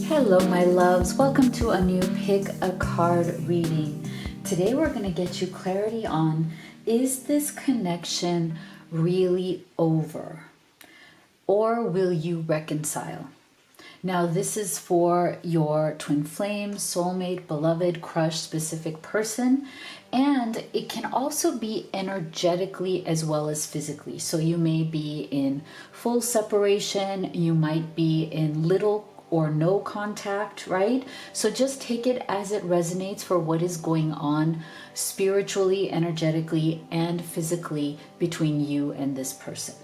Hello my loves, welcome to a new pick a card reading. Today we're going to get you clarity on, is this connection really over or will you reconcile? Now this is for your twin flame, soulmate, beloved, crush, specific person, and it can also be energetically as well as physically. So you may be in full separation, you might be in little or no contact, right? So just take it as it resonates for what is going on spiritually, energetically, and physically between you and this person.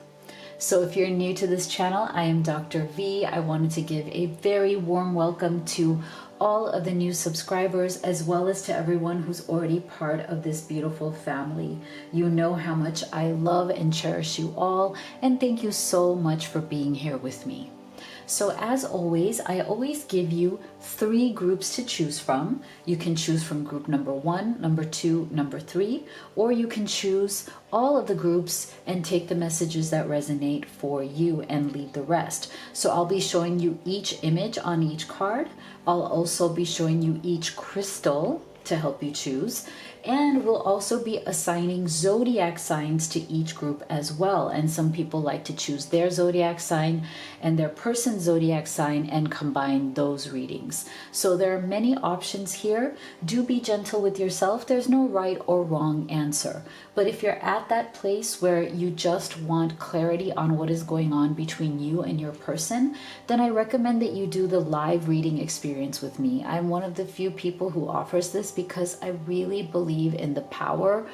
So if you're new to this channel, I am Dr. V. I wanted to give a very warm welcome to all of the new subscribers, as well as to everyone who's already part of this beautiful family. You know how much I love and cherish you all, and thank you so much for being here with me. So as always, I always give you 3 groups to choose from. You can choose from group number 1, number 2, number 3, or you can choose all of the groups and take the messages that resonate for you and leave the rest. So I'll be showing you each image on each card. I'll also be showing you each crystal to help you choose, and we'll also be assigning zodiac signs to each group as well. And some people like to choose their zodiac sign and their person's zodiac sign and combine those readings. So there are many options here. Do be gentle with yourself. There's no right or wrong answer. But if you're at that place where you just want clarity on what is going on between you and your person, then I recommend that you do the live reading experience with me. I'm one of the few people who offers this because I really believe in the power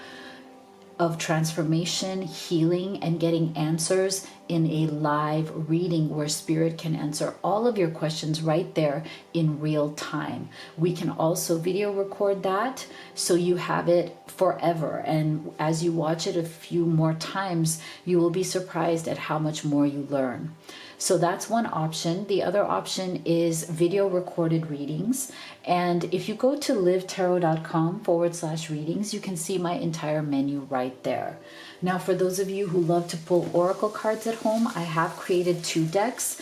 of transformation, healing, and getting answers in a live reading where spirit can answer all of your questions right there in real time. We can also video record that so you have it forever, and as you watch it a few more times, you will be surprised at how much more you learn. So that's one option. The other option is video recorded readings. And if you go to livetarot.com/readings, you can see my entire menu right there. Now, for those of you who love to pull oracle cards at home, I have created 2 decks.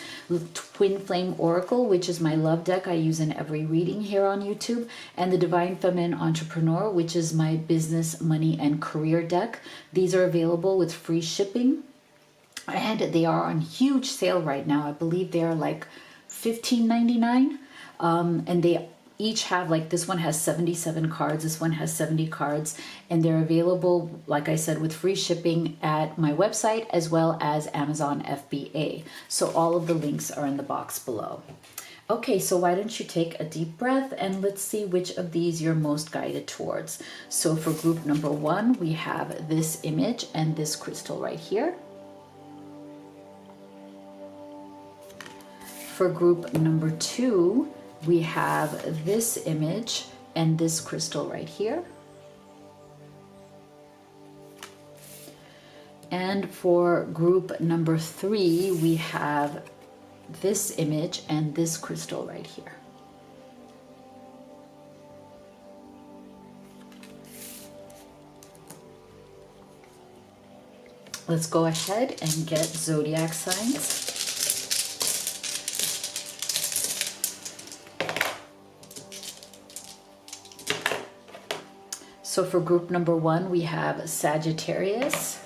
Twin Flame Oracle, which is my love deck I use in every reading here on YouTube, and the Divine Feminine Entrepreneur, which is my business, money, and career deck. These are available with free shipping. And they are on huge sale right now. I believe they are like $15.99. And they each have, like, this one has 77 cards, this one has 70 cards, and they're available, like I said, with free shipping at my website as well as Amazon FBA. So all of the links are in the box below. Okay, so why don't you take a deep breath and let's see which of these you're most guided towards. So for group number 1, we have this image and this crystal right here. For group number 2, we have this image and this crystal right here. And for group number 3, we have this image and this crystal right here. Let's go ahead and get zodiac signs. So for group number 1, we have Sagittarius,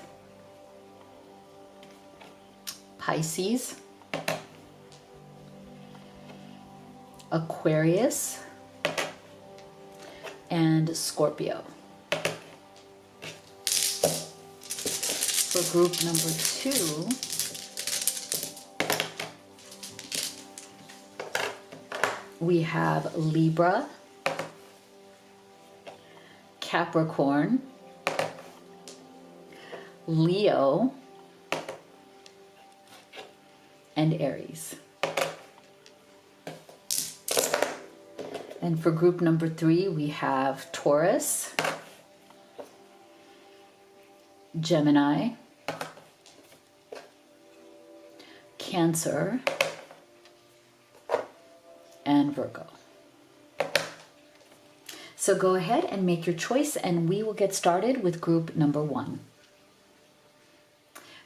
Pisces, Aquarius, and Scorpio. For group number 2, we have Libra, Capricorn, Leo, and Aries. And for group number 3, we have Taurus, Gemini, Cancer, and Virgo. So go ahead and make your choice, and we will get started with group number 1.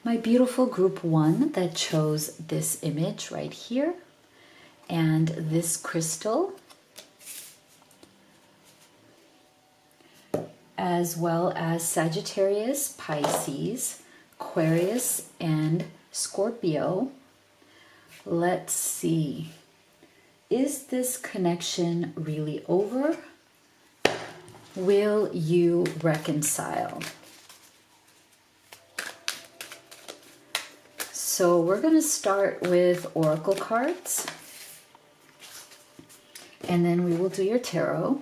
My beautiful group 1 that chose this image right here and this crystal, as well as Sagittarius, Pisces, Aquarius, and Scorpio. Let's see. Is this connection really over? Will you reconcile? So we're going to start with oracle cards, and then we will do your tarot.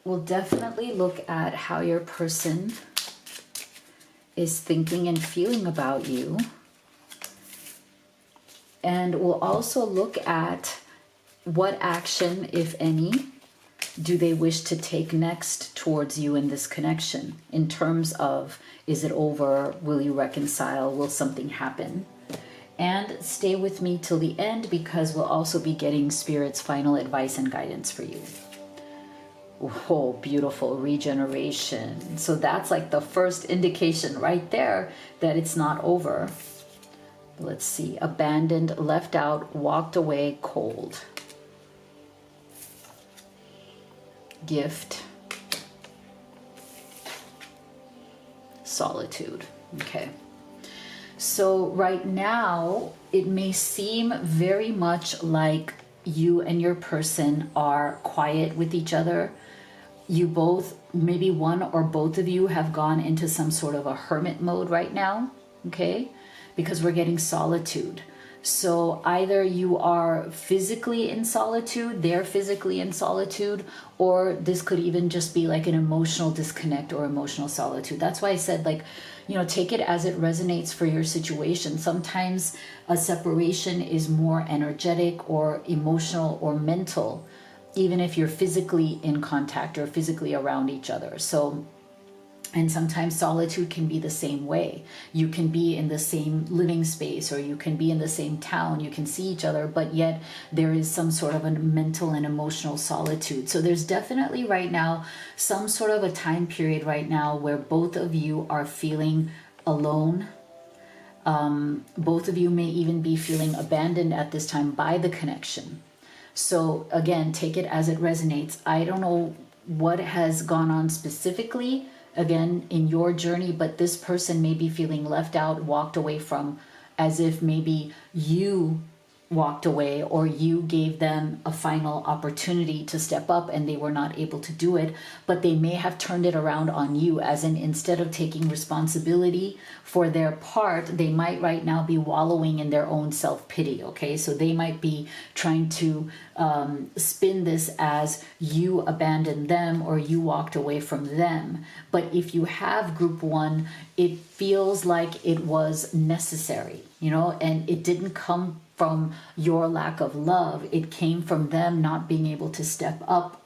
We'll definitely look at how your person is thinking and feeling about you. And we'll also look at what action, if any, do they wish to take next towards you in this connection, in terms of, is it over? Will you reconcile? Will something happen? And stay with me till the end, because we'll also be getting Spirit's final advice and guidance for you. Oh, beautiful. Regeneration. So that's like the first indication right there that it's not over. Let's see. Abandoned, left out, walked away, cold. Gift. Solitude. Okay. So right now, it may seem very much like you and your person are quiet with each other. You both, maybe one or both of you, have gone into some sort of a hermit mode right now, okay? Because we're getting solitude. So either you are physically in solitude, they're physically in solitude, or this could even just be like an emotional disconnect or emotional solitude. That's why I said, like, you know, take it as it resonates for your situation. Sometimes a separation is more energetic or emotional or mental, even if you're physically in contact or physically around each other. So, and sometimes solitude can be the same way. You can be in the same living space, or you can be in the same town, you can see each other, but yet there is some sort of a mental and emotional solitude. So there's definitely right now some sort of a time period right now where both of you are feeling alone. Both of you may even be feeling abandoned at this time by the connection. So again, take it as it resonates. I don't know what has gone on specifically, again, in your journey, but this person may be feeling left out, walked away from, as if maybe you walked away or you gave them a final opportunity to step up and they were not able to do it, but they may have turned it around on you, as in, instead of taking responsibility for their part, they might right now be wallowing in their own self-pity, okay? So they might be trying to spin this as you abandoned them or you walked away from them. But if you have group one, it feels like it was necessary, you know, and it didn't come from your lack of love. It came from them not being able to step up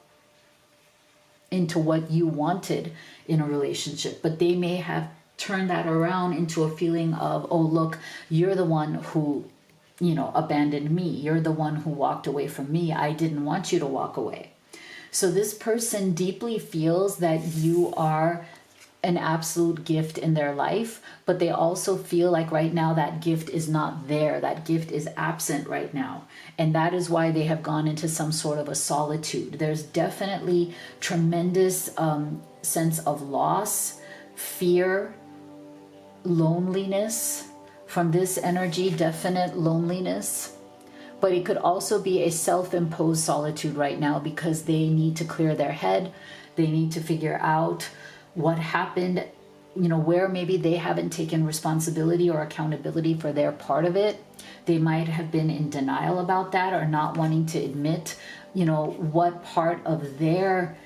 into what you wanted in a relationship. But they may have turned that around into a feeling of, oh, look, you're the one who, you know, abandoned me. You're the one who walked away from me. I didn't want you to walk away. So this person deeply feels that you are an absolute gift in their life, but they also feel like right now that gift is not there. That gift is absent right now. And that is why they have gone into some sort of a solitude. There's definitely tremendous sense of loss, fear, loneliness from this energy, definite loneliness. But it could also be a self-imposed solitude right now because they need to clear their head. They need to figure out what happened, you know, where maybe they haven't taken responsibility or accountability for their part of it. They might have been in denial about that or not wanting to admit, you know, what part of their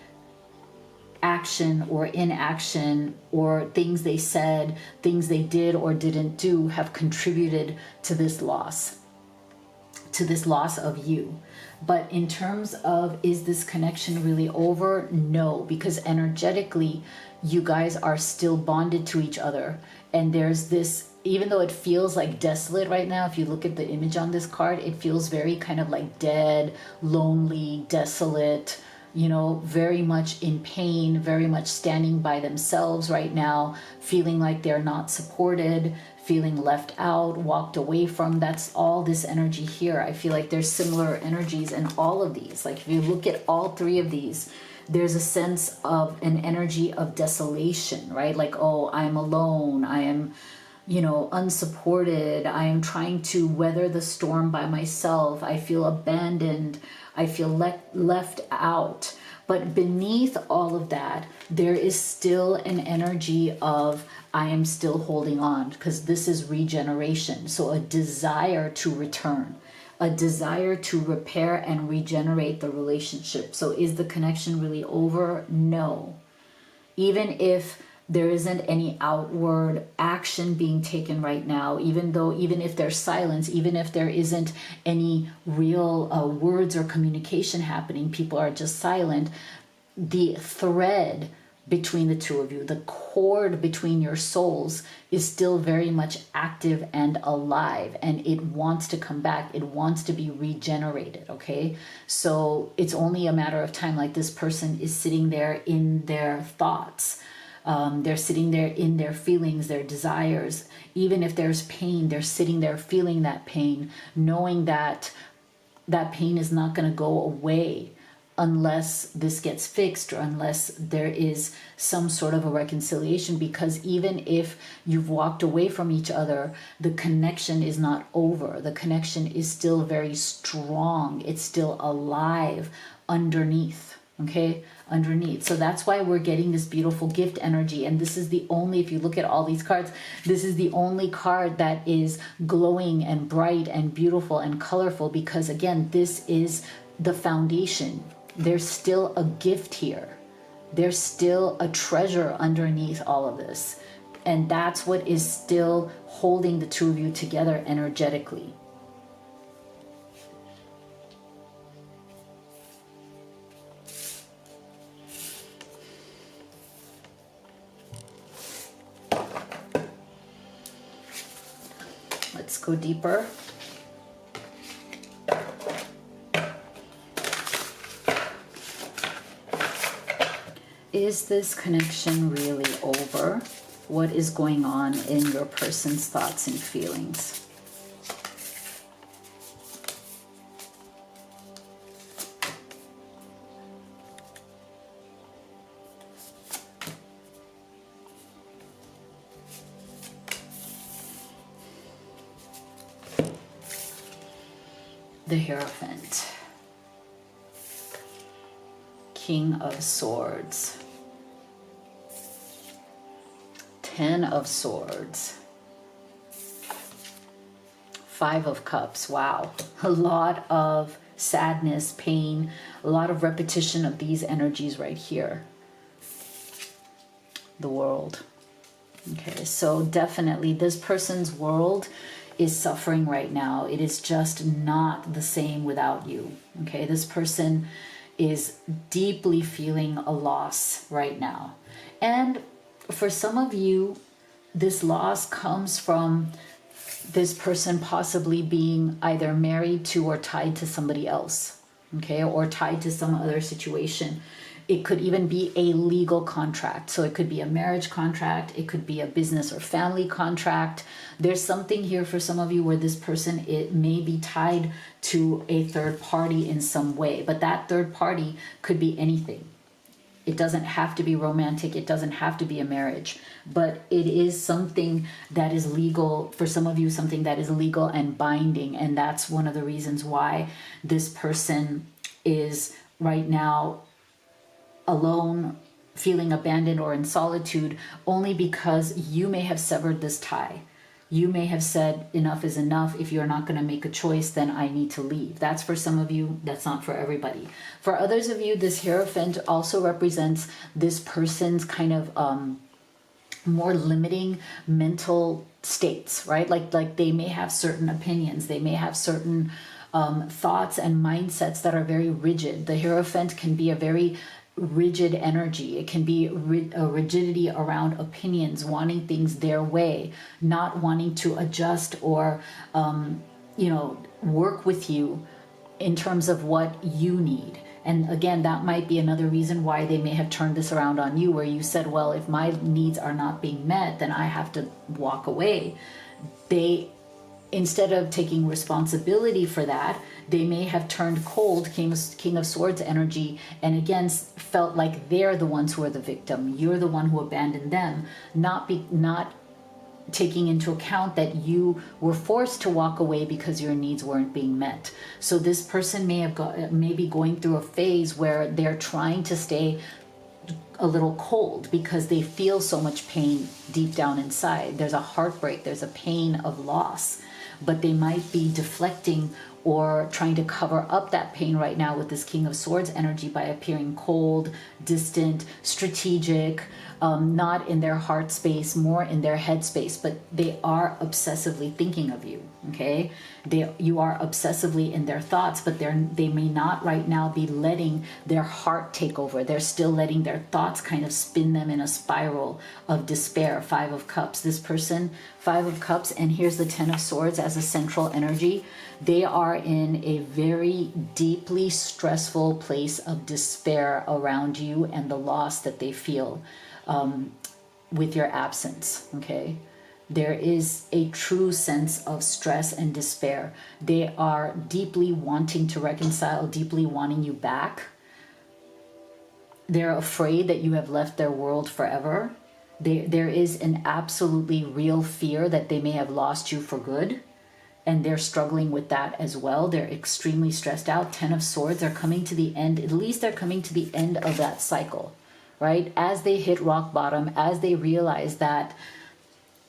action or inaction or things they said, things they did or didn't do have contributed to this loss of you. But in terms of, is this connection really over? No, because energetically, you guys are still bonded to each other. And there's this, even though it feels like desolate right now, if you look at the image on this card, it feels very kind of like dead, lonely, desolate, you know, very much in pain, very much standing by themselves right now, feeling like they're not supported, feeling left out, walked away from. That's all this energy here. I feel like there's similar energies in all of these. Like if you look at all three of these, there's a sense of an energy of desolation, right? Like, oh, I'm alone. I am, you know, unsupported. I am trying to weather the storm by myself. I feel abandoned. I feel left out. But beneath all of that, there is still an energy of I am still holding on, because this is regeneration. So a desire to return, a desire to repair and regenerate the relationship. So is the connection really over? No. Even if there isn't any outward action being taken right now, even if there's silence, even if there isn't any real words or communication happening, people are just silent, the thread between the two of you, the cord between your souls, is still very much active and alive, and it wants to come back. It wants to be regenerated. Okay, so it's only a matter of time. Like this person is sitting there in their thoughts, they're sitting there in their feelings, their desires. Even if there's pain, they're sitting there feeling that pain, knowing that that pain is not going to go away unless this gets fixed, or unless there is some sort of a reconciliation. Because even if you've walked away from each other, the connection is not over. The connection is still very strong. It's still alive underneath. Okay, underneath. So that's why we're getting this beautiful gift energy. And this is the only, if you look at all these cards, this is the only card that is glowing and bright and beautiful and colorful, because again, this is the foundation. There's still a gift here. There's still a treasure underneath all of this. And that's what is still holding the two of you together energetically. Let's go deeper. Is this connection really over? What is going on in your person's thoughts and feelings? The Hierophant. King of Swords. 10 of Swords. 5 of Cups. Wow. A lot of sadness, pain, a lot of repetition of these energies right here. The World. Okay, so definitely this person's world is suffering right now. It is just not the same without you. Okay, this person is deeply feeling a loss right now. And for some of you, this loss comes from this person possibly being either married to or tied to somebody else, okay, or tied to some other situation. It could even be a legal contract. So it could be a marriage contract. It could be a business or family contract. There's something here for some of you where this person, it may be tied to a third party in some way, but that third party could be anything. It doesn't have to be romantic. It doesn't have to be a marriage, but it is something that is legal. For some of you, something that is legal and binding. And that's one of the reasons why this person is right now alone, feeling abandoned or in solitude, only because you may have severed this tie. You may have said enough is enough. If you're not going to make a choice, then I need to leave. That's for some of you. That's not for everybody. For others of you, this Hierophant also represents this person's kind of more limiting mental states, right? Like they may have certain opinions. They may have certain thoughts and mindsets that are very rigid. The Hierophant can be a very rigid energy. It can be a rigidity around opinions, wanting things their way, not wanting to adjust or work with you in terms of what you need. And again, that might be another reason why they may have turned this around on you, where you said, well, if my needs are not being met, then I have to walk away. They, instead of taking responsibility for that, they may have turned cold, King of Swords energy, and again felt like they're the ones who are the victim. You're the one who abandoned them, not taking into account that you were forced to walk away because your needs weren't being met. So this person may be going through a phase where they're trying to stay a little cold because they feel so much pain deep down inside. There's a heartbreak, there's a pain of loss, but they might be deflecting or trying to cover up that pain right now with this King of Swords energy by appearing cold, distant, strategic, not in their heart space, more in their head space, but they are obsessively thinking of you, okay? You are obsessively in their thoughts, but they may not right now be letting their heart take over. They're still letting their thoughts kind of spin them in a spiral of despair. Five of Cups. This person, Five of Cups, and here's the Ten of Swords as a central energy. They are in a very deeply stressful place of despair around you and the loss that they feel with your absence, okay? There is a true sense of stress and despair. They are deeply wanting to reconcile, deeply wanting you back. They're afraid that you have left their world forever. There is an absolutely real fear that they may have lost you for good. And they're struggling with that as well. They're extremely stressed out. Ten of Swords are coming to the end. At least they're coming to the end of that cycle, right? As they hit rock bottom, as they realize that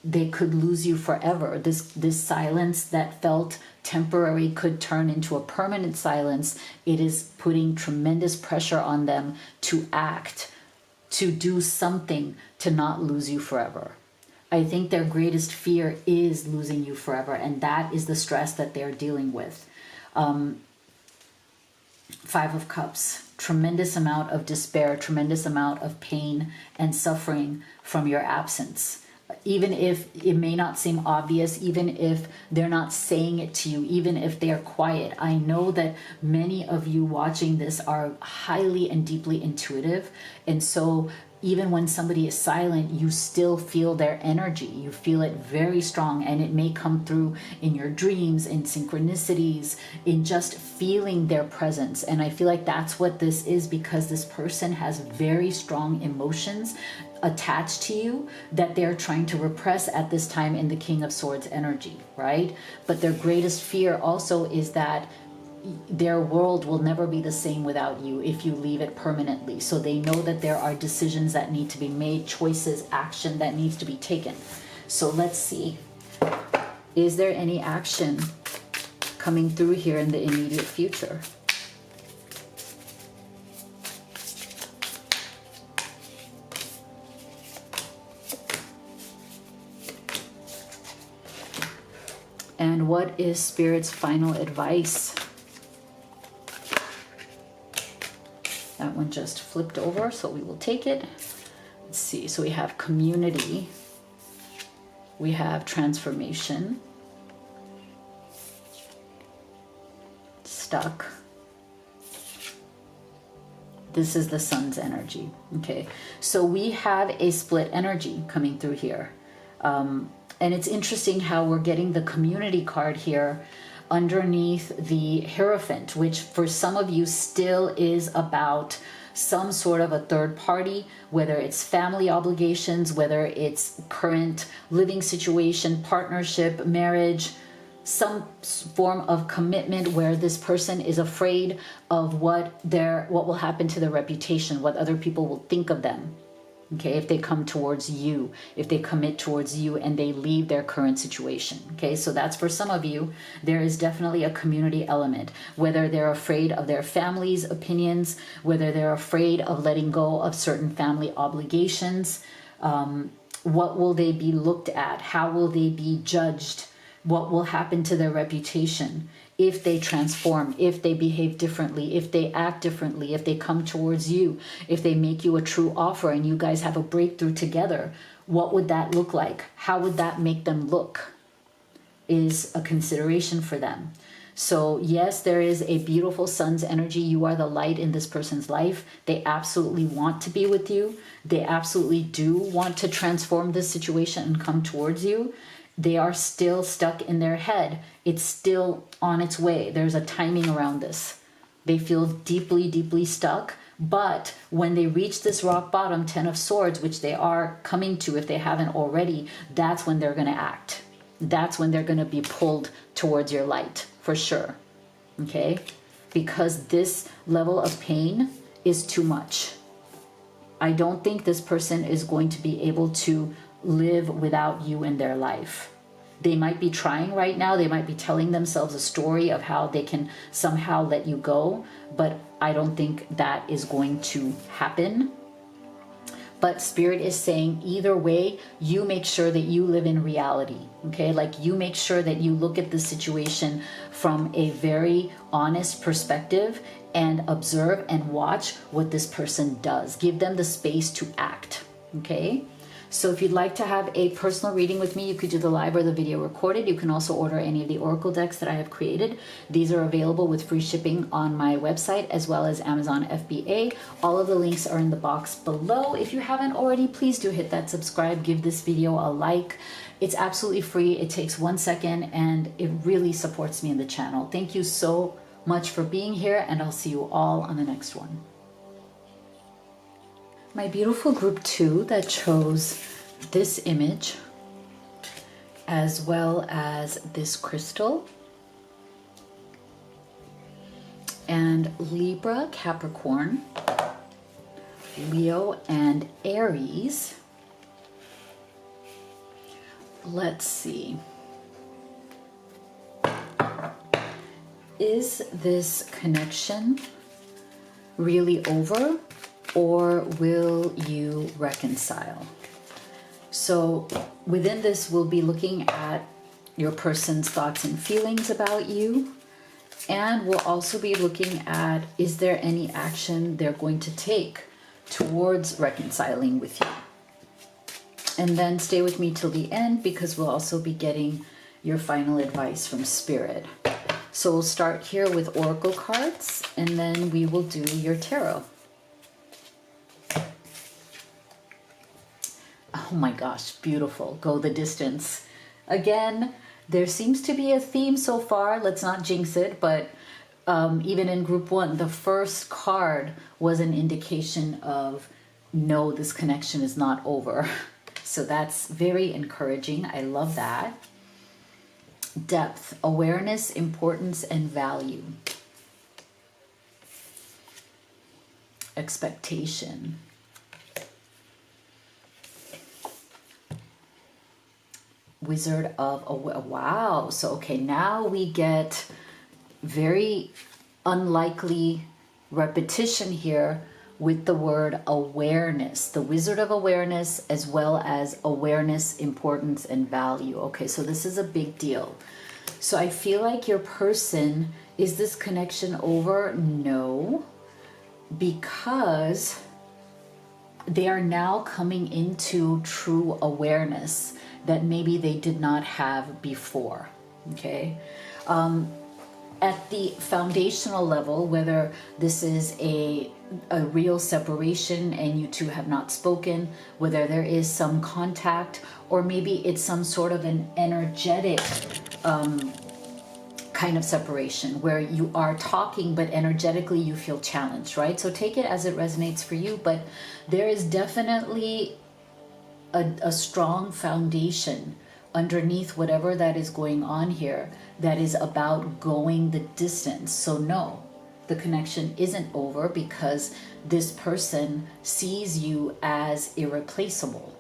they could lose you forever. This silence that felt temporary could turn into a permanent silence. It is putting tremendous pressure on them to act, to do something to not lose you forever. I think their greatest fear is losing you forever, and that is the stress that they're dealing with. Five of Cups, tremendous amount of despair, tremendous amount of pain and suffering from your absence. Even if it may not seem obvious, even if they're not saying it to you, even if they're quiet, I know that many of you watching this are highly and deeply intuitive. And so even when somebody is silent, you still feel their energy. You feel it very strong, and it may come through in your dreams, in synchronicities, in just feeling their presence. And I feel like that's what this is, because this person has very strong emotions attached to you that they're trying to repress at this time in the King of Swords energy, right? But their greatest fear also is that their world will never be the same without you if you leave it permanently. So they know that there are decisions that need to be made, choices, action that needs to be taken. So let's see. Is there any action coming through here in the immediate future? And what is Spirit's final advice? That one just flipped over, so we will take it. Let's see. So we have community. We have transformation. Stuck. This is the Sun's energy. Okay. So we have a split energy coming through here. And it's interesting how we're getting the community card here underneath the Hierophant, which for some of you still is about some sort of a third party, whether it's family obligations, whether it's current living situation, partnership, marriage, some form of commitment where this person is afraid of what will happen to their reputation, what other people will think of them. Okay, if they come towards you, if they commit towards you and they leave their current situation. Okay, so that's for some of you. There is definitely a community element, whether they're afraid of their family's opinions, whether they're afraid of letting go of certain family obligations. What will they be looked at? How will they be judged? What will happen to their reputation if they transform, if they behave differently, if they act differently, if they come towards you, if they make you a true offer and you guys have a breakthrough together? What would that look like? How would that make them look? Is a consideration for them. So yes, there is a beautiful sun's energy. You are the light in this person's life. They absolutely want to be with you. They absolutely do want to transform this situation and come towards you. They are still stuck in their head. It's still on its way. There's a timing around this. They feel deeply, deeply stuck. But when they reach this rock bottom, 10 of Swords, which they are coming to if they haven't already, that's when they're going to act. That's when they're going to be pulled towards your light, for sure. Okay? Because this level of pain is too much. I don't think this person is going to be able to live without you in their life. They might be trying right now. They might be telling themselves a story of how they can somehow let you go, but I don't think that is going to happen. But Spirit is saying either way, you make sure that you live in reality, okay? Like you make sure that you look at the situation from a very honest perspective and observe and watch what this person does. Give them the space to act, okay? So if you'd like to have a personal reading with me, you could do the live or the video recorded. You can also order any of the oracle decks that I have created. These are available with free shipping on my website as well as Amazon FBA. All of the links are in the box below. If you haven't already, please do hit that subscribe. Give this video a like. It's absolutely free. It takes 1 second and it really supports me in the channel. Thank you so much for being here, and I'll see you all on the next one. My beautiful group 2 that chose this image as well as this crystal, and Libra, Capricorn, Leo, and Aries. Let's see. Is this connection really over? Or will you reconcile? So within this, we'll be looking at your person's thoughts and feelings about you. And we'll also be looking at, is there any action they're going to take towards reconciling with you? And then stay with me till the end, because we'll also be getting your final advice from Spirit. So we'll start here with oracle cards, and then we will do your tarot. Oh my gosh, beautiful. Go the distance. Again, there seems to be a theme so far. Let's not jinx it, but even in group 1, the first card was an indication of, no, this connection is not over. So that's very encouraging. I love that. Depth, awareness, importance, and value. Expectation. Wizard of, wow. So, okay, now we get very unlikely repetition here with the word awareness. The Wizard of Awareness, as well as awareness, importance, and value. Okay, so this is a big deal. So I feel like your person, is this connection over? No, because they are now coming into true awareness that maybe they did not have before, okay? At the foundational level, whether this is a real separation and you two have not spoken, whether there is some contact, or maybe it's some sort of an energetic kind of separation where you are talking but energetically you feel challenged, right? So take it as it resonates for you, but there is definitely a strong foundation underneath whatever that is going on here that is about going the distance. So no, the connection isn't over, because this person sees you as irreplaceable.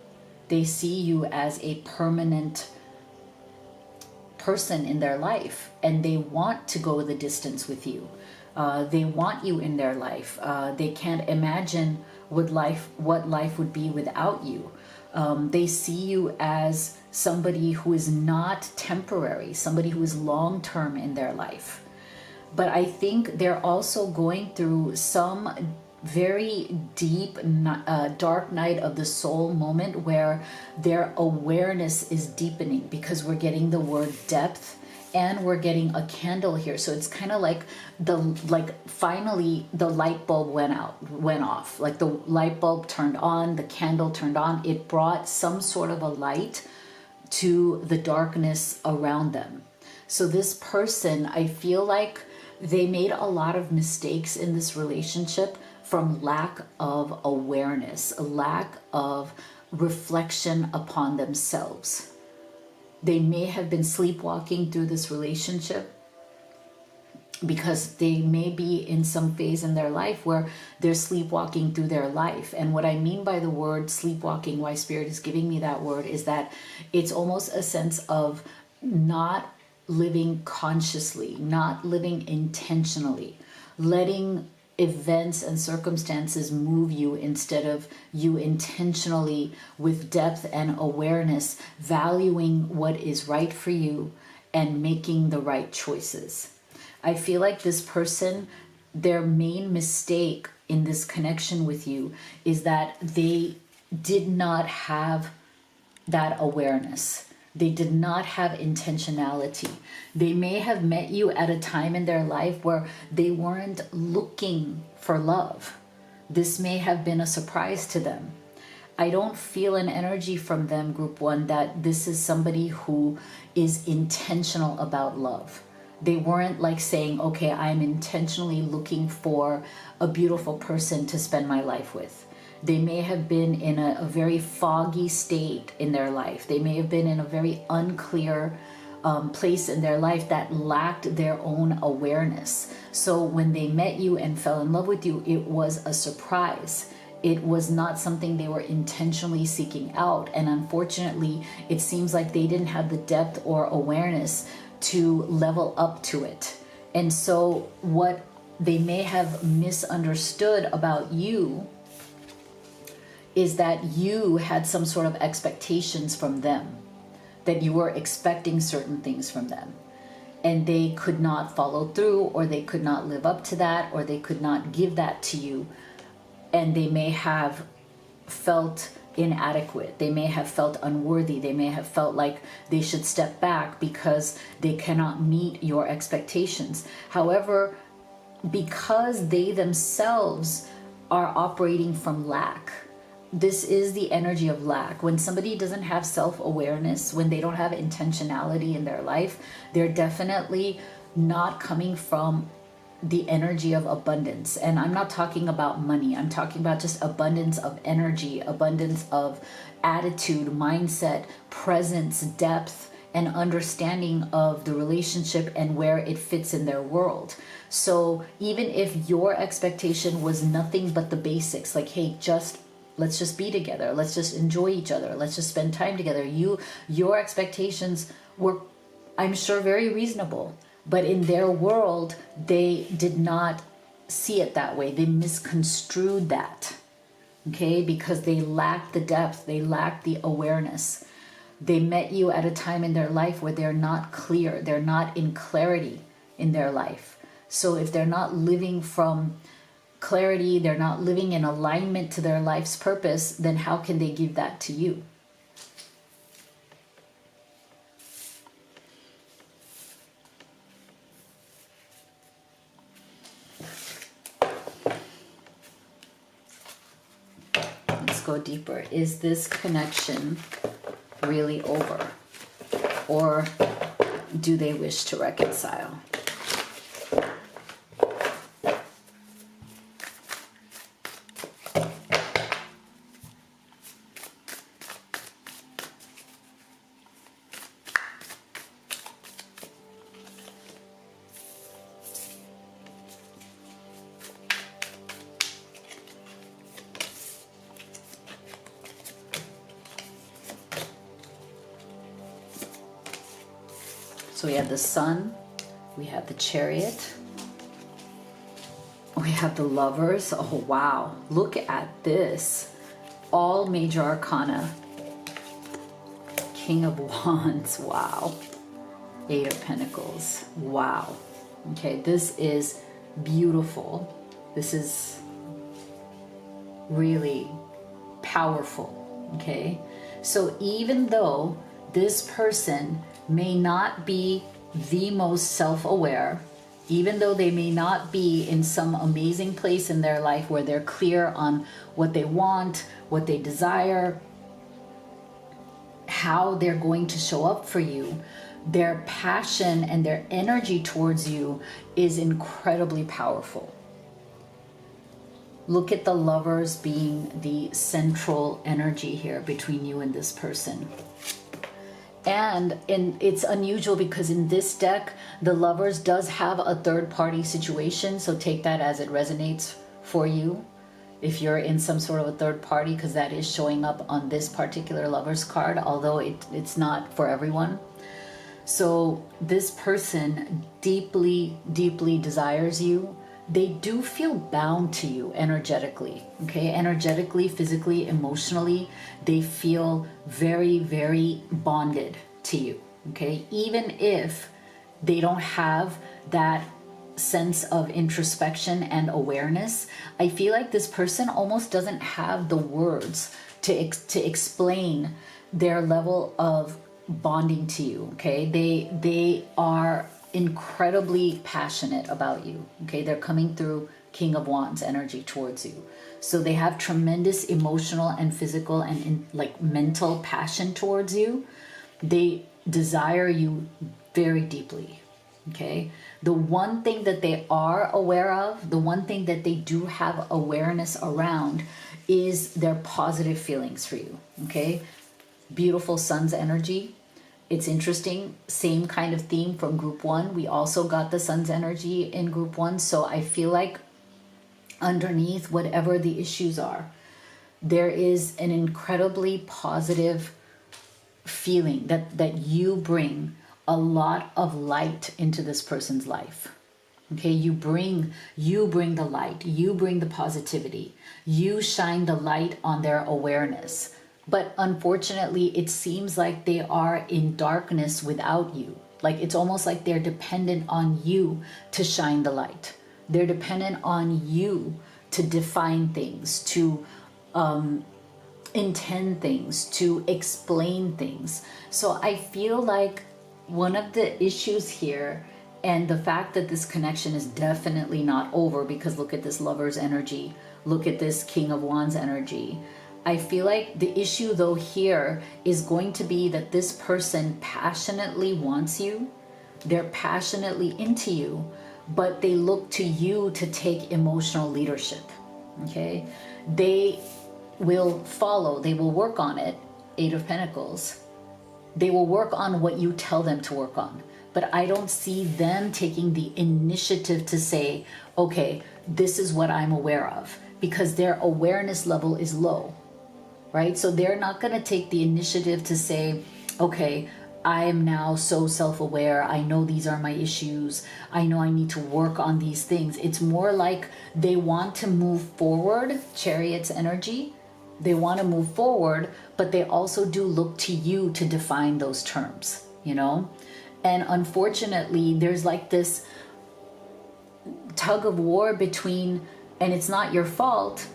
They see you as a permanent person in their life, and they want to go the distance with you. They want you in their life. They can't imagine what life would be without you. They see you as somebody who is not temporary, somebody who is long-term in their life. But I think they're also going through some very deep, dark night of the soul moment where their awareness is deepening, because we're getting the word depth and we're getting a candle here. So it's kind of like finally the light bulb went off. Like the light bulb turned on, the candle turned on. It brought some sort of a light to the darkness around them. So this person, I feel like they made a lot of mistakes in this relationship from lack of awareness, a lack of reflection upon themselves. They may have been sleepwalking through this relationship because they may be in some phase in their life where they're sleepwalking through their life. And what I mean by the word sleepwalking, why Spirit is giving me that word, is that it's almost a sense of not living consciously, not living intentionally, letting events and circumstances move you instead of you intentionally, with depth and awareness, valuing what is right for you and making the right choices. I feel like this person, their main mistake in this connection with you is that they did not have that awareness. They did not have intentionality. They may have met you at a time in their life where they weren't looking for love. This may have been a surprise to them. I don't feel an energy from them, group one, that this is somebody who is intentional about love. They weren't like saying, okay, I'm intentionally looking for a beautiful person to spend my life with. They may have been in a very foggy state in their life. They may have been in a very unclear place in their life that lacked their own awareness. So when they met you and fell in love with you, it was a surprise. It was not something they were intentionally seeking out. And unfortunately, it seems like they didn't have the depth or awareness to level up to it. And so what they may have misunderstood about you is that you had some sort of expectations from them, that you were expecting certain things from them, and they could not follow through, or they could not live up to that, or they could not give that to you. And they may have felt inadequate. They may have felt unworthy. They may have felt like they should step back because they cannot meet your expectations. However, because they themselves are operating from lack, this is the energy of lack. When somebody doesn't have self-awareness, when they don't have intentionality in their life, they're definitely not coming from the energy of abundance. And I'm not talking about money. I'm talking about just abundance of energy, abundance of attitude, mindset, presence, depth, and understanding of the relationship and where it fits in their world. So even if your expectation was nothing but the basics, like, hey, let's just be together. Let's just enjoy each other. Let's just spend time together. Your expectations were, I'm sure, very reasonable. But in their world, they did not see it that way. They misconstrued that, okay? Because they lacked the depth. They lacked the awareness. They met you at a time in their life where they're not clear. They're not in clarity in their life. So if they're not living from clarity, they're not living in alignment to their life's purpose, then how can they give that to you? Let's go deeper. Is this connection really over? Or do they wish to reconcile? So we have the Sun, we have the Chariot, we have the Lovers. Oh wow, look at this. All major arcana. King of Wands, wow. Eight of Pentacles, wow. Okay, this is beautiful. This is really powerful, okay? So even though this person may not be the most self-aware, even though they may not be in some amazing place in their life where they're clear on what they want, what they desire, how they're going to show up for you. Their passion and their energy towards you is incredibly powerful. Look at the Lovers being the central energy here between you and this person. And it's unusual because in this deck, the Lovers does have a third party situation. So take that as it resonates for you. If you're in some sort of a third party, because that is showing up on this particular Lovers card, although it's not for everyone. So this person deeply, deeply desires you. They do feel bound to you energetically, okay? Energetically, physically, emotionally, they feel very, very bonded to you, okay? Even if they don't have that sense of introspection and awareness, I feel like this person almost doesn't have the words to explain their level of bonding to you, okay? They are incredibly passionate about you, okay? They're coming through King of Wands energy towards you. So they have tremendous emotional and physical and like mental passion towards you. They desire you very deeply, okay? The one thing that they are aware of, the one thing that they do have awareness around is their positive feelings for you, okay? Beautiful Sun's energy. It's interesting, same kind of theme from group one. We also got the Sun's energy in group one. So I feel like underneath whatever the issues are, there is an incredibly positive feeling that you bring a lot of light into this person's life. Okay, you bring the light, you bring the positivity, you shine the light on their awareness. But unfortunately, it seems like they are in darkness without you. Like it's almost like they're dependent on you to shine the light. They're dependent on you to define things, to intend things, to explain things. So I feel like one of the issues here, and the fact that this connection is definitely not over, because look at this Lover's energy, look at this King of Wands energy. I feel like the issue though here is going to be that this person passionately wants you, they're passionately into you, but they look to you to take emotional leadership, okay? They will follow, they will work on it, Eight of Pentacles. They will work on what you tell them to work on. But I don't see them taking the initiative to say, okay, this is what I'm aware of, because their awareness level is low. Right? So they're not going to take the initiative to say, okay, I am now so self-aware. I know these are my issues. I know I need to work on these things. It's more like they want to move forward, Chariot's energy. They want to move forward, but they also do look to you to define those terms, you know? And unfortunately, there's like this tug of war between, and it's not your fault,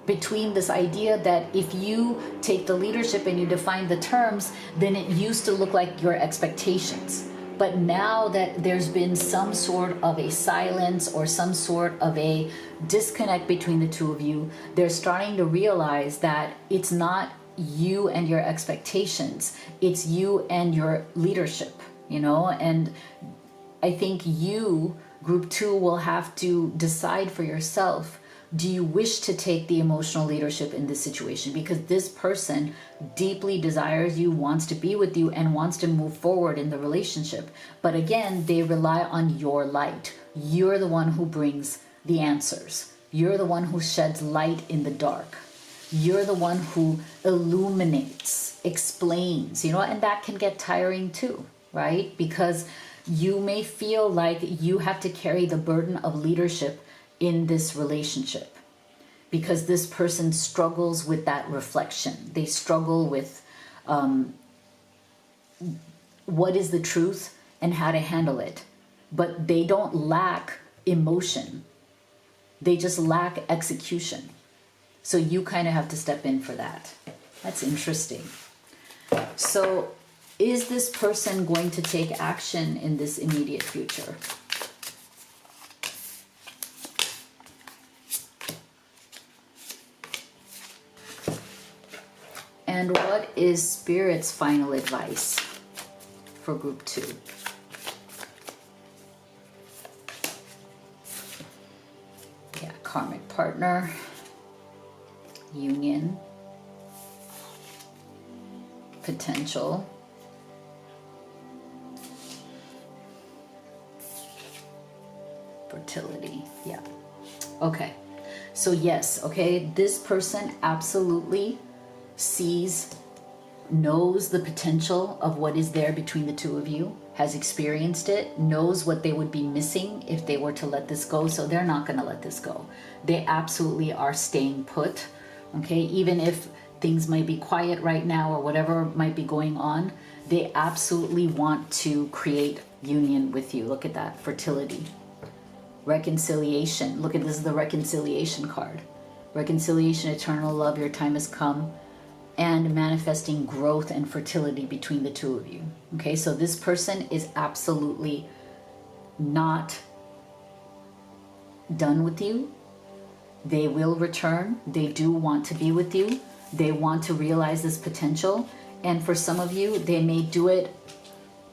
between this idea that if you take the leadership and you define the terms, then it used to look like your expectations. But now that there's been some sort of a silence or some sort of a disconnect between the two of you, they're starting to realize that it's not you and your expectations, it's you and your leadership, you know? And I think you, group two, will have to decide for yourself, do you wish to take the emotional leadership in this situation? Because this person deeply desires you, wants to be with you, and wants to move forward in the relationship. But again, they rely on your light. You're the one who brings the answers. You're the one who sheds light in the dark. You're the one who illuminates, explains, you know, and that can get tiring too, right? Because you may feel like you have to carry the burden of leadership in this relationship, because this person struggles with that reflection. They struggle with what is the truth and how to handle it. But they don't lack emotion. They just lack execution. So you kind of have to step in for that. That's interesting. So Is this person going to take action in this immediate future? And what is Spirit's final advice for group 2? Yeah, karmic partner, union, potential, fertility. Yeah. Okay. So yes, okay, this person absolutely sees, knows the potential of what is there between the two of you, has experienced it, knows what they would be missing if they were to let this go. So they're not going to let this go. They absolutely are staying put. Okay, even if things might be quiet right now or whatever might be going on, they absolutely want to create union with you. Look at that, fertility, reconciliation. Look at this, is the reconciliation card. Reconciliation, eternal love, your time has come, and manifesting growth and fertility between the two of you. Okay, so this person is absolutely not done with you. They will return. They do want to be with you. They want to realize this potential. And for some of you, they may do it.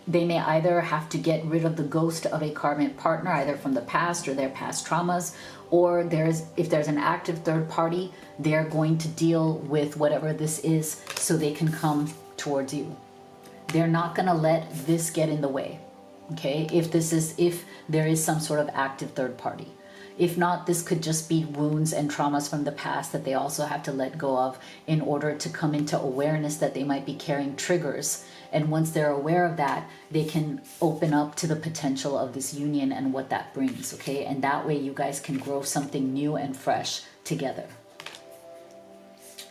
They may either have to get rid of the ghost of a karmic partner, either from the past or their past traumas, or if there's an active third party, they're going to deal with whatever this is so they can come towards you. They're not going to let this get in the way. Okay, if there is some sort of active third party. If not, this could just be wounds and traumas from the past that they also have to let go of in order to come into awareness that they might be carrying triggers. And once they're aware of that, they can open up to the potential of this union and what that brings, okay? And that way you guys can grow something new and fresh together.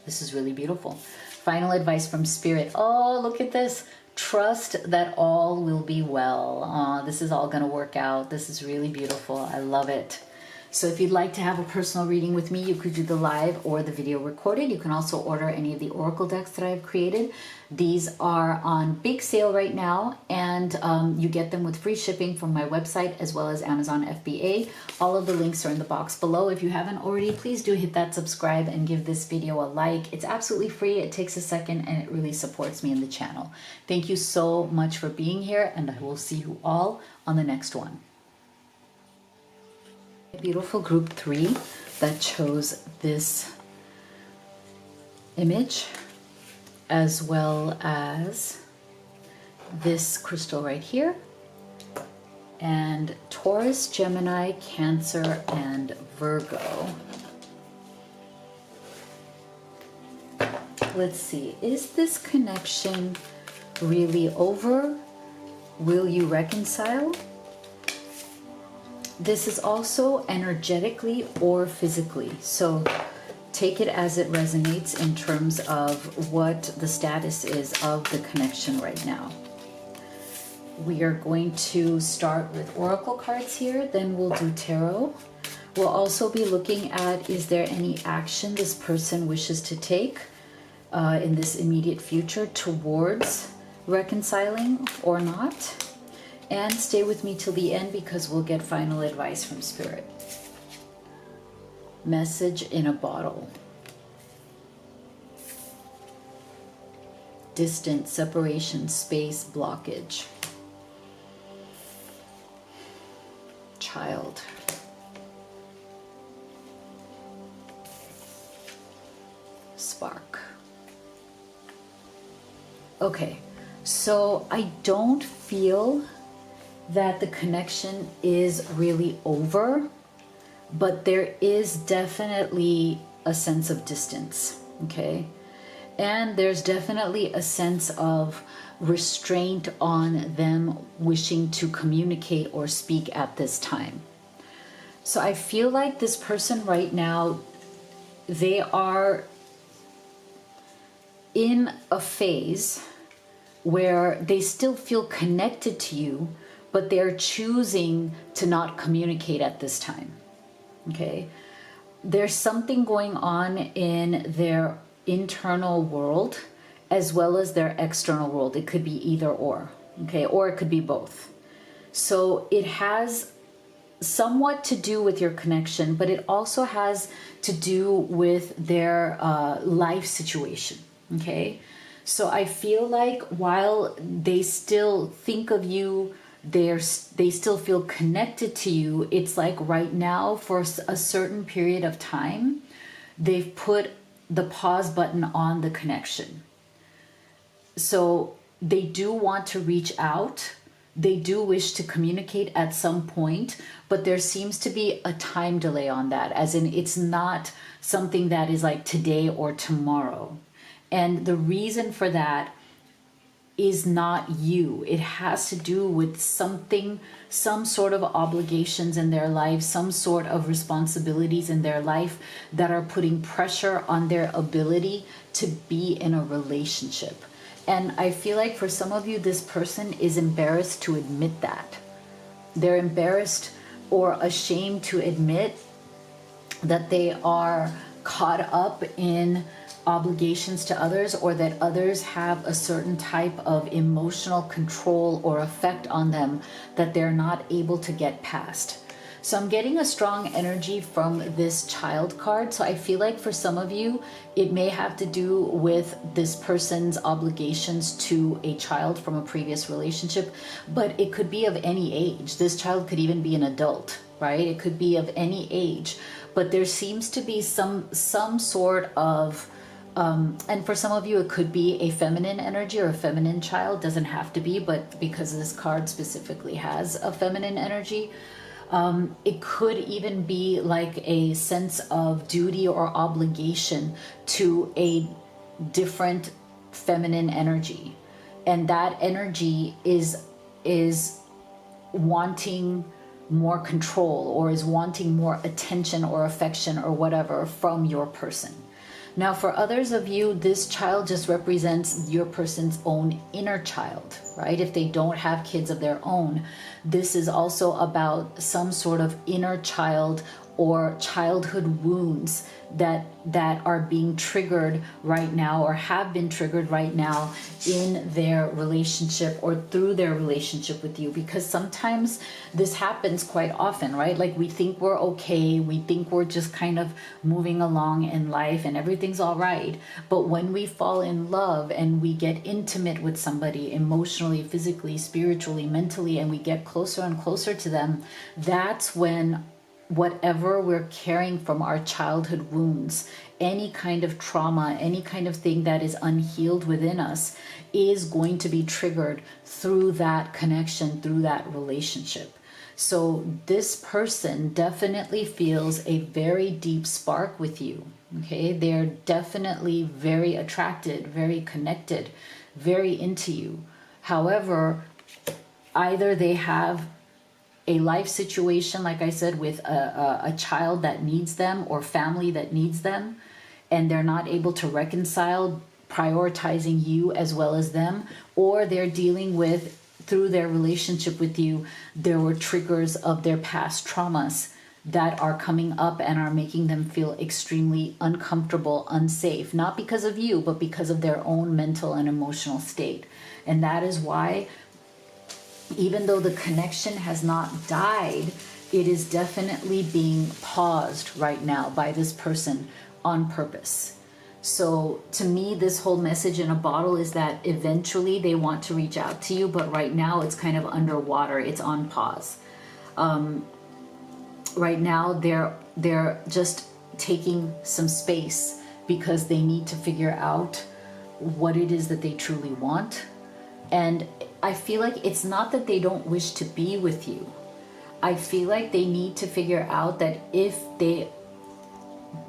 This is really beautiful. Final advice from Spirit. Oh, look at this. Trust that all will be well. This is all going to work out. This is really beautiful. I love it. So if you'd like to have a personal reading with me, you could do the live or the video recorded. You can also order any of the oracle decks that I've created. These are on big sale right now, and you get them with free shipping from my website as well as Amazon FBA. All of the links are in the box below. If you haven't already, please do hit that subscribe and give this video a like. It's absolutely free. It takes a second and it really supports me in the channel. Thank you so much for being here, and I will see you all on the next one. Beautiful group 3 that chose this image, as well as this crystal right here, and Taurus, Gemini, Cancer, and Virgo. Let's see, is this connection really over? Will you reconcile? This is also energetically or physically, so take it as it resonates in terms of what the status is of the connection right now. We are going to start with oracle cards here, then we'll do tarot. We'll also be looking at, is there any action this person wishes to take in this immediate future towards reconciling or not? And stay with me till the end because we'll get final advice from Spirit. Message in a bottle. Distance, separation, space, blockage. Child. Spark. Okay, so I don't feel that the connection is really over, but there is definitely a sense of distance, okay? And there's definitely a sense of restraint on them wishing to communicate or speak at this time. So I feel like this person right now, they are in a phase where they still feel connected to you, but they're choosing to not communicate at this time, okay? There's something going on in their internal world as well as their external world. It could be either or, okay, or it could be both. So it has somewhat to do with your connection, but it also has to do with their life situation, okay? So I feel like while they still think of you, they still feel connected to you, it's like right now for a certain period of time, they've put the pause button on the connection. So they do want to reach out. They do wish to communicate at some point, but there seems to be a time delay on that, as in it's not something that is like today or tomorrow. And the reason for that is not you. It has to do with something, some sort of obligations in their life, some sort of responsibilities in their life that are putting pressure on their ability to be in a relationship. And I feel like for some of you, this person is embarrassed to admit that. They're embarrassed or ashamed to admit that they are caught up in obligations to others, or that others have a certain type of emotional control or effect on them that they're not able to get past. So I'm getting a strong energy from this child card. So I feel like for some of you, it may have to do with this person's obligations to a child from a previous relationship, but it could be of any age. This child could even be an adult, right? It could be of any age, but there seems to be some sort of and for some of you, it could be a feminine energy or a feminine child. Doesn't have to be, but because this card specifically has a feminine energy, it could even be like a sense of duty or obligation to a different feminine energy. And that energy is wanting more control, or is wanting more attention or affection or whatever from your person. Now, for others of you, this child just represents your person's own inner child, right? If they don't have kids of their own, this is also about some sort of inner child or childhood wounds that are being triggered right now, or have been triggered right now in their relationship or through their relationship with you. Because sometimes this happens quite often, right? Like we think we're okay, we think we're just kind of moving along in life and everything's all right. But when we fall in love and we get intimate with somebody emotionally, physically, spiritually, mentally, and we get closer and closer to them, that's when whatever we're carrying from our childhood wounds, any kind of trauma, any kind of thing that is unhealed within us, is going to be triggered through that connection, through that relationship. So this person definitely feels a very deep spark with you. Okay, they're definitely very attracted, very connected, very into you. However, either they have a life situation, like I said, with a child that needs them, or family that needs them, and they're not able to reconcile prioritizing you as well as them, or they're dealing with, through their relationship with you, there were triggers of their past traumas that are coming up and are making them feel extremely uncomfortable, unsafe, not because of you, but because of their own mental and emotional state. And that is why, even though the connection has not died, it is definitely being paused right now by this person on purpose. So to me, this whole message in a bottle is that eventually they want to reach out to you, but right now it's kind of underwater. It's on pause. Right now they're just taking some space because they need to figure out what it is that they truly want. And I feel like it's not that they don't wish to be with you. I feel like they need to figure out that if they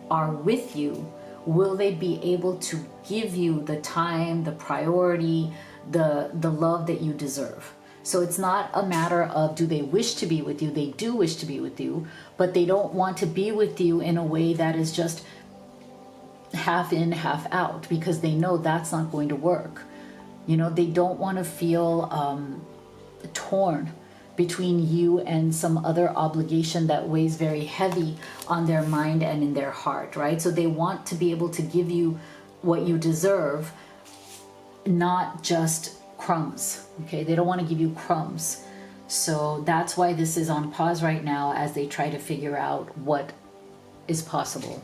are with you, will they be able to give you the time, the priority, the love that you deserve? So it's not a matter of do they wish to be with you. They do wish to be with you, but they don't want to be with you in a way that is just half in, half out, because they know that's not going to work. You know, they don't want to feel torn between you and some other obligation that weighs very heavy on their mind and in their heart, right? So they want to be able to give you what you deserve, not just crumbs. Okay, they don't want to give you crumbs. So that's why this is on pause right now as they try to figure out what is possible.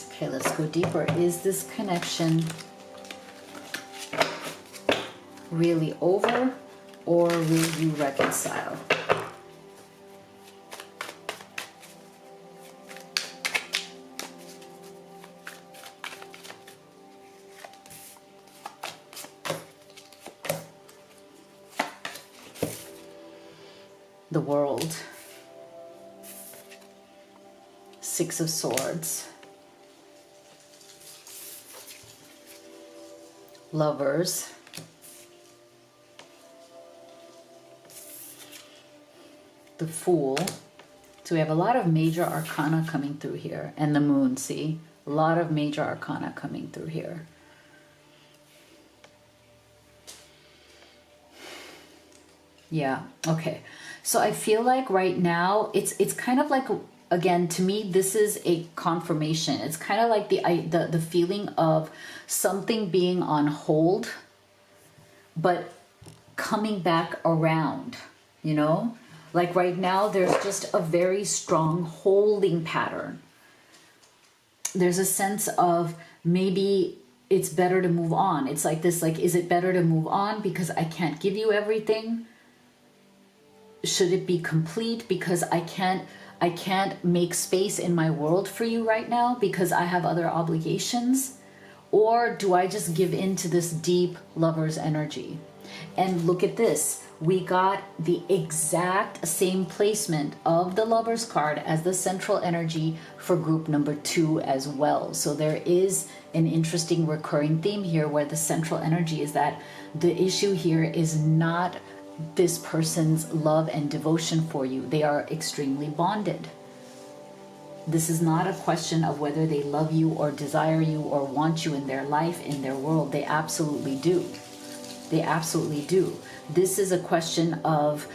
Okay, let's go deeper. Is this connection really over, or will you reconcile? The World, Six of Swords, Lovers, the Fool. So we have a lot of major arcana coming through here, and the Moon. See, a lot of major arcana coming through here. Yeah, okay. So I feel like right now it's kind of like, again, to me this is a confirmation. It's kind of like the feeling of something being on hold but coming back around, you know? Like right now there's just a very strong holding pattern. There's a sense of maybe it's better to move on. It's like this, like, is it better to move on because I can't give you everything? Should it be complete because I can't make space in my world for you right now because I have other obligations? Or do I just give in to this deep lover's energy? And look at this. We got the exact same placement of the Lover's card as the central energy for group number 2 as well. So there is an interesting recurring theme here where the central energy is that the issue here is not this person's love and devotion for you. They are extremely bonded. This is not a question of whether they love you or desire you or want you in their life, in their world. They absolutely do. They absolutely do. This is a question of,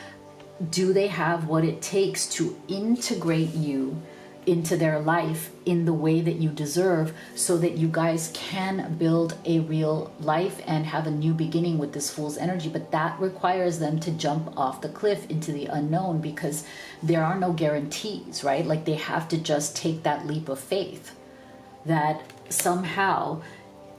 do they have what it takes to integrate you into their life in the way that you deserve so that you guys can build a real life and have a new beginning with this Fool's energy. But that requires them to jump off the cliff into the unknown because there are no guarantees, right? Like they have to just take that leap of faith that somehow,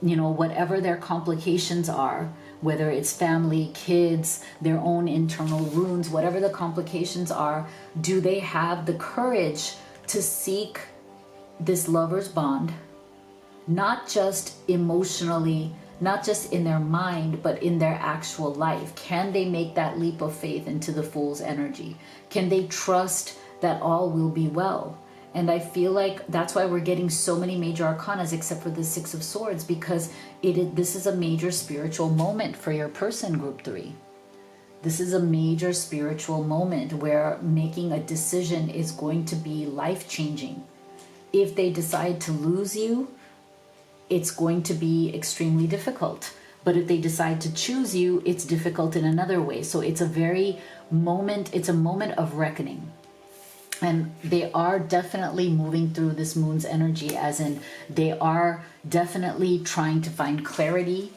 you know, whatever their complications are, whether it's family, kids, their own internal wounds, whatever the complications are, do they have the courage to seek this lover's bond, not just emotionally, not just in their mind, but in their actual life? Can they make that leap of faith into the Fool's energy? Can they trust that all will be well? And I feel like that's why we're getting so many major arcanas except for the Six of Swords, because this is a major spiritual moment for your person, group 3. This is a major spiritual moment where making a decision is going to be life-changing. If they decide to lose you, it's going to be extremely difficult. But if they decide to choose you, it's difficult in another way. So it's a moment of reckoning. And they are definitely moving through this Moon's energy, as in they are definitely trying to find clarity.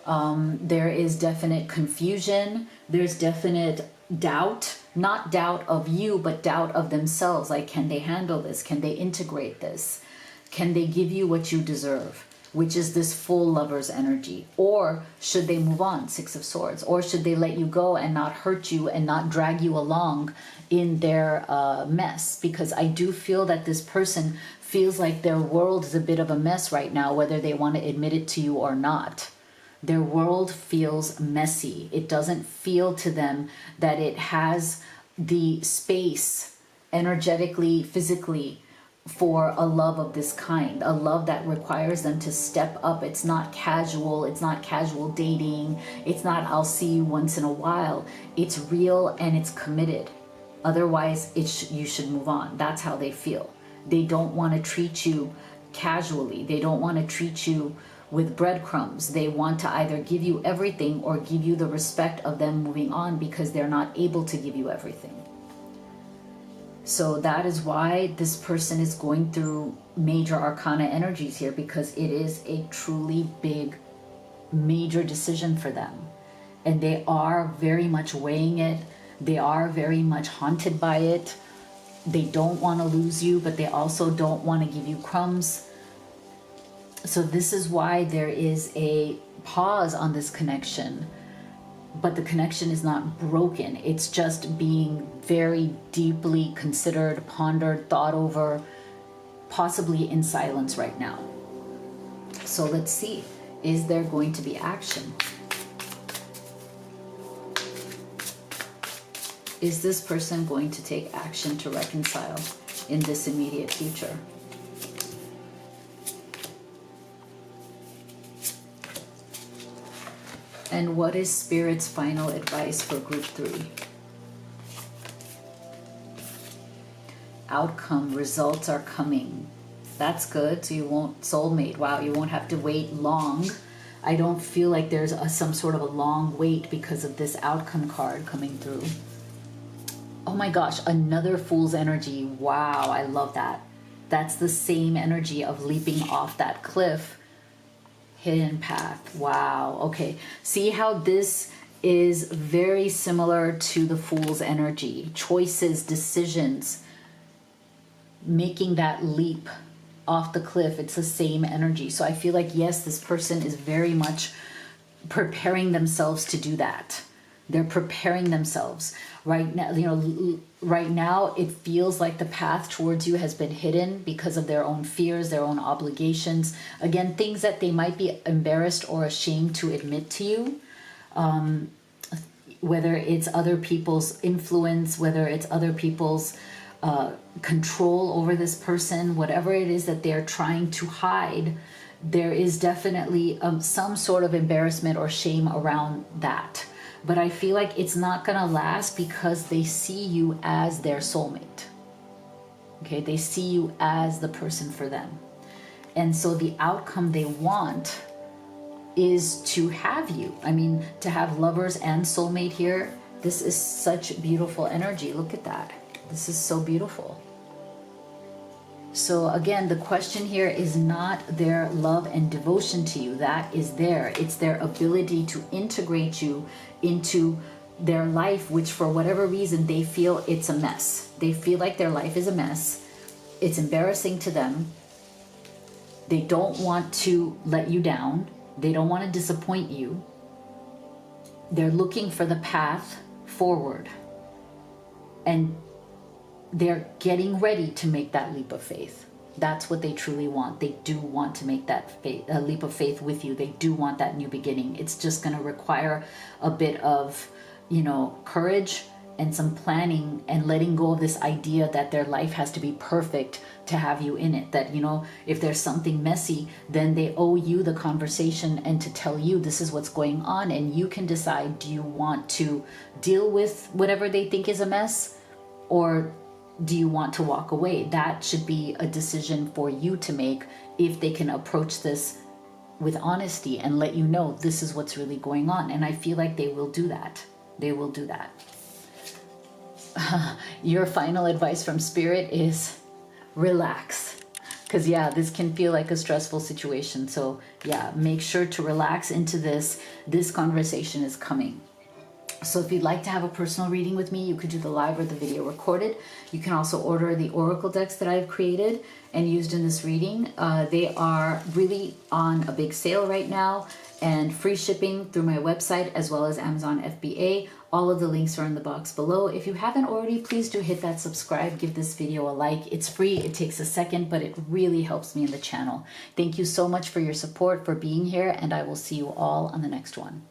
There is definite confusion. There's definite doubt, not doubt of you, but doubt of themselves. Like, can they handle this? Can they integrate this? Can they give you what you deserve, which is this full lover's energy? Or should they move on, Six of Swords? Or should they let you go and not hurt you and not drag you along in their mess? Because I do feel that this person feels like their world is a bit of a mess right now, whether they want to admit it to you or not. Their world feels messy. It doesn't feel to them that it has the space energetically, physically, for a love of this kind, a love that requires them to step up. It's not casual. It's not casual dating. It's not, I'll see you once in a while. It's real and it's committed. Otherwise, you should move on. That's how they feel. They don't want to treat you casually. They don't want to treat you with breadcrumbs. They want to either give you everything or give you the respect of them moving on because they're not able to give you everything. So that is why this person is going through major arcana energies here, because it is a truly big, major decision for them. And they are very much weighing it. They are very much haunted by it. They don't want to lose you, but they also don't want to give you crumbs. So this is why there is a pause on this connection. But the connection is not broken. It's just being very deeply considered, pondered, thought over, possibly in silence right now. So let's see, is there going to be action? Is this person going to take action to reconcile in this immediate future? And what is Spirit's final advice for group 3? Outcome, results are coming. That's good. So you won't, soulmate, wow, you won't have to wait long. I don't feel like there's some sort of a long wait because of this outcome card coming through. Oh my gosh, another Fool's energy. Wow, I love that. That's the same energy of leaping off that cliff. Hidden path. Wow. Okay. See how this is very similar to the Fool's energy. Choices, decisions, making that leap off the cliff. It's the same energy. So I feel like, yes, this person is very much preparing themselves to do that. They're preparing themselves right now. You know, right now it feels like the path towards you has been hidden because of their own fears, their own obligations. Again, things that they might be embarrassed or ashamed to admit to you. Whether it's other people's influence, whether it's other people's control over this person, whatever it is that they're trying to hide, there is definitely some sort of embarrassment or shame around that. But I feel like it's not going to last because they see you as their soulmate. Okay, they see you as the person for them. And so the outcome they want is to have you. I mean, to have lovers and soulmate here, this is such beautiful energy. Look at that. This is so beautiful. So again, the question here is not their love and devotion to you. That is there. It's their ability to integrate you into their life, which for whatever reason, they feel it's a mess. They feel like their life is a mess. It's embarrassing to them. They don't want to let you down. They don't want to disappoint you. They're looking for the path forward. And they're getting ready to make that leap of faith. That's what they truly want. They do want to make that leap of faith with you. They do want that new beginning. It's just going to require a bit of, you know, courage and some planning and letting go of this idea that their life has to be perfect to have you in it. That, you know, if there's something messy, then they owe you the conversation and to tell you this is what's going on, and you can decide, do you want to deal with whatever they think is a mess, or do you want to walk away? That should be a decision for you to make if they can approach this with honesty and let you know this is what's really going on. And I feel like they will do that. They will do that. Your final advice from Spirit is relax. Because yeah, this can feel like a stressful situation. So yeah, make sure to relax into this. This conversation is coming. So if you'd like to have a personal reading with me, you could do the live or the video recorded. You can also order the oracle decks that I've created and used in this reading. They are really on a big sale right now, and free shipping through my website as well as Amazon FBA. All of the links are in the box below. If you haven't already, please do hit that subscribe, give this video a like. It's free, it takes a second, but it really helps me in the channel. Thank you so much for your support, for being here, and I will see you all on the next one.